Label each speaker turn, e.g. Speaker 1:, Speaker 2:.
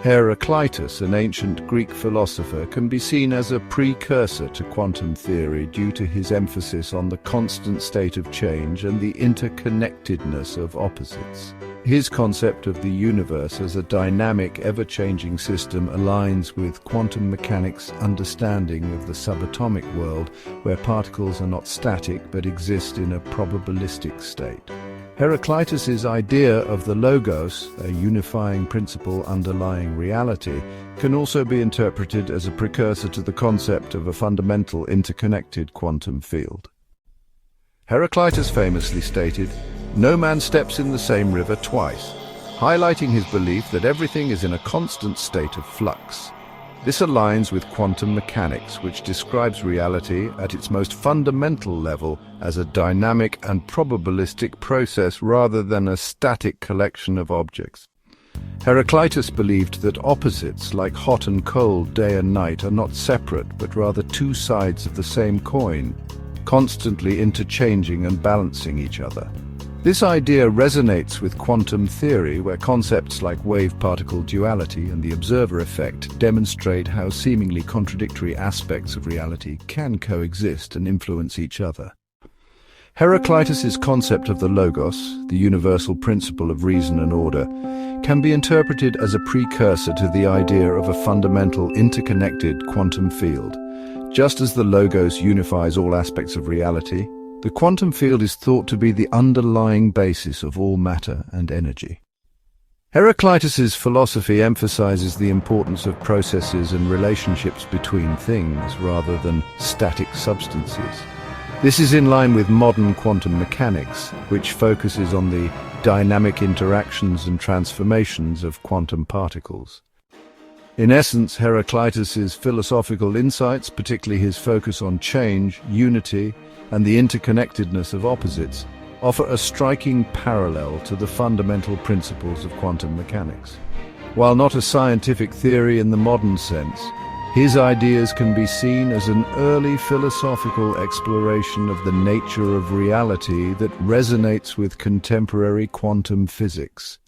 Speaker 1: Heraclitus, an ancient Greek philosopher, can be seen as a precursor to quantum theory due to his emphasis on the constant state of change and the interconnectedness of opposites. His concept of the universe as a dynamic, ever-changing system aligns with quantum mechanics' understanding of the subatomic world, where particles are not static but exist in a probabilistic state. Heraclitus's idea of the logos, a unifying principle underlying reality, can also be interpreted as a precursor to the concept of a fundamental interconnected quantum field. Heraclitus famously stated, "No man steps in the same river twice," highlighting his belief that everything is in a constant state of flux. This aligns with quantum mechanics, which describes reality at its most fundamental level as a dynamic and probabilistic process rather than a static collection of objects. Heraclitus believed that opposites, like hot and cold, day and night, are not separate but rather two sides of the same coin, constantly interchanging and balancing each other. This idea resonates with quantum theory, where concepts like wave-particle duality and the observer effect demonstrate how seemingly contradictory aspects of reality can coexist and influence each other. Heraclitus's concept of the logos, the universal principle of reason and order, can be interpreted as a precursor to the idea of a fundamental interconnected quantum field. Just as the logos unifies all aspects of reality, the quantum field is thought to be the underlying basis of all matter and energy. Heraclitus's philosophy emphasizes the importance of processes and relationships between things rather than static substances. This is in line with modern quantum mechanics, which focuses on the dynamic interactions and transformations of quantum particles. In essence, Heraclitus's philosophical insights, particularly his focus on change, unity, and the interconnectedness of opposites, offer a striking parallel to the fundamental principles of quantum mechanics. While not a scientific theory in the modern sense, his ideas can be seen as an early philosophical exploration of the nature of reality that resonates with contemporary quantum physics.